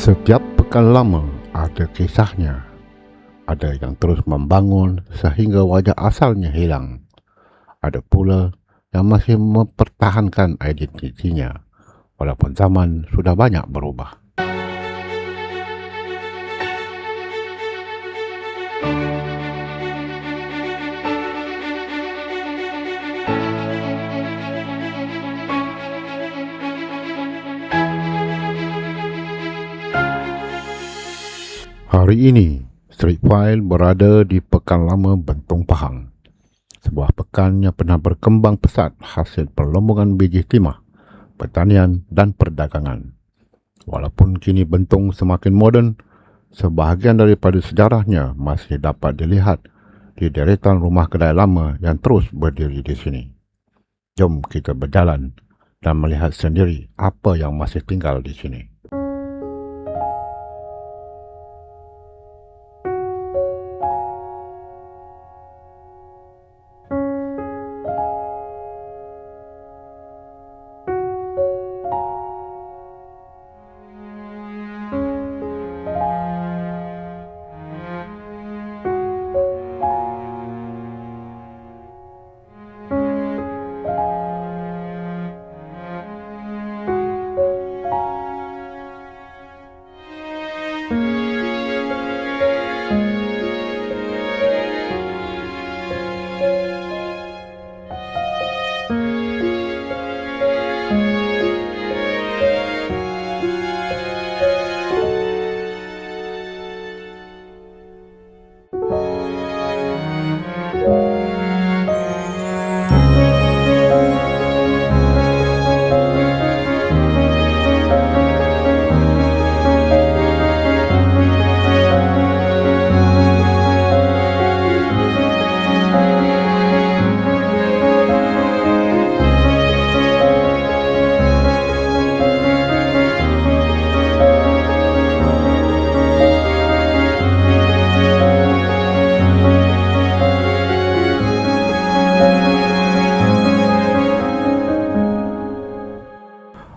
Setiap pekan lama ada kisahnya. Ada yang terus membangun sehingga wajah asalnya hilang. Ada pula yang masih mempertahankan identitinya walaupun zaman sudah banyak berubah. Hari ini, Street File berada di Pekan Lama Bentong Pahang. Sebuah pekan yang pernah berkembang pesat hasil perlombongan biji timah, pertanian dan perdagangan. Walaupun kini Bentong semakin moden, sebahagian daripada sejarahnya masih dapat dilihat di deretan rumah kedai lama yang terus berdiri di sini. Jom kita berjalan dan melihat sendiri apa yang masih tinggal di sini.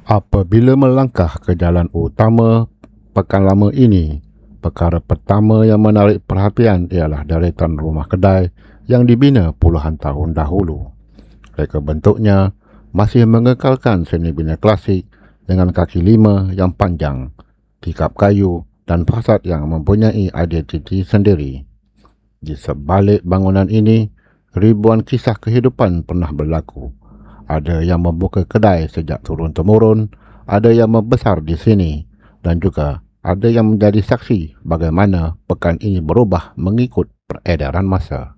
Apabila melangkah ke jalan utama Pekan Lama ini, perkara pertama yang menarik perhatian ialah deretan rumah kedai yang dibina puluhan tahun dahulu. Reka bentuknya masih mengekalkan seni bina klasik dengan kaki lima yang panjang, tikap kayu dan fasad yang mempunyai identiti sendiri. Di sebalik bangunan ini, ribuan kisah kehidupan pernah berlaku. Ada yang membuka kedai sejak turun-temurun, ada yang membesar di sini, dan juga ada yang menjadi saksi bagaimana pekan ini berubah mengikut peredaran masa.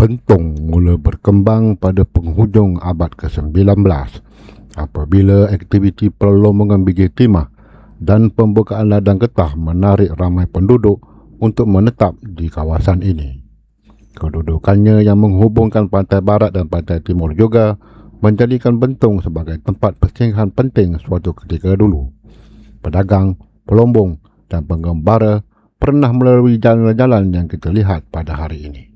Bentong mula berkembang pada penghujung abad ke-19 apabila aktiviti perlombongan biji timah dan pembukaan ladang getah menarik ramai penduduk untuk menetap di kawasan ini. Kedudukannya yang menghubungkan pantai barat dan pantai timur juga menjadikan Bentong sebagai tempat persinggahan penting suatu ketika dulu. Pedagang, pelombong dan penggembara pernah melalui jalan-jalan yang kita lihat pada hari ini.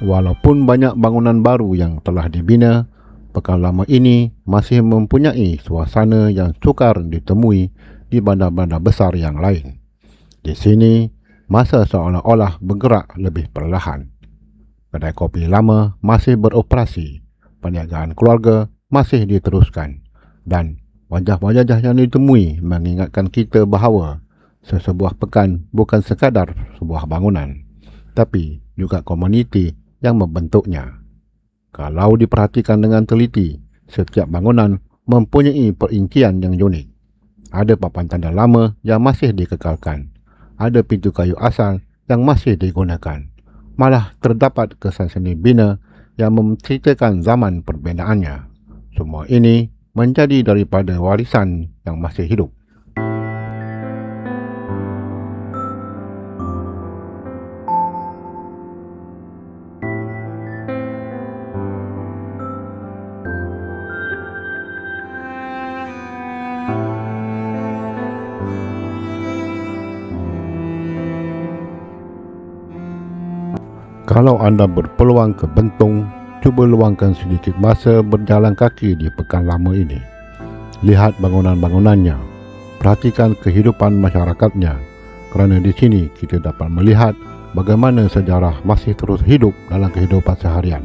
Walaupun banyak bangunan baru yang telah dibina, pekan lama ini masih mempunyai suasana yang sukar ditemui di bandar-bandar besar yang lain. Di sini, masa seolah-olah bergerak lebih perlahan. Kedai kopi lama masih beroperasi, perniagaan keluarga masih diteruskan, dan wajah-wajah yang ditemui mengingatkan kita bahawa sesebuah pekan bukan sekadar sebuah bangunan, tapi juga komuniti yang membentuknya. Kalau diperhatikan dengan teliti, setiap bangunan mempunyai perincian yang unik. Ada papan tanda lama yang masih dikekalkan. Ada pintu kayu asal yang masih digunakan. Malah terdapat kesan seni bina yang menceritakan zaman perbinaannya. Semua ini menjadi daripada warisan yang masih hidup. Kalau anda berpeluang ke Bentong, cuba luangkan sedikit masa berjalan kaki di pekan lama ini. Lihat bangunan-bangunannya, perhatikan kehidupan masyarakatnya, kerana di sini kita dapat melihat bagaimana sejarah masih terus hidup dalam kehidupan seharian.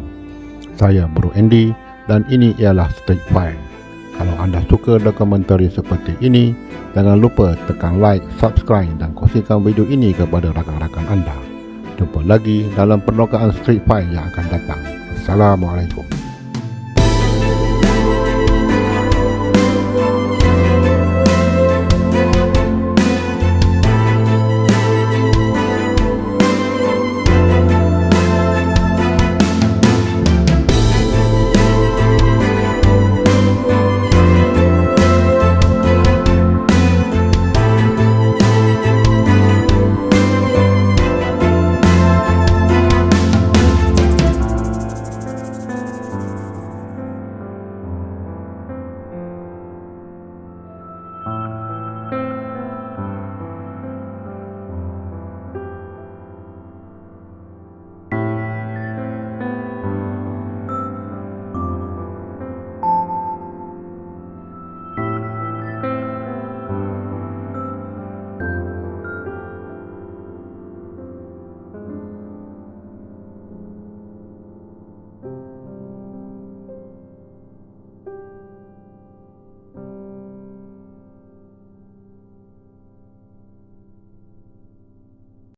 Saya Bro Andy dan ini ialah Street Fight. Kalau anda suka dokumentari seperti ini, jangan lupa tekan like, subscribe dan kongsikan video ini kepada rakan-rakan anda. Jumpa lagi dalam perlokaan Street Fight yang akan datang. Assalamualaikum.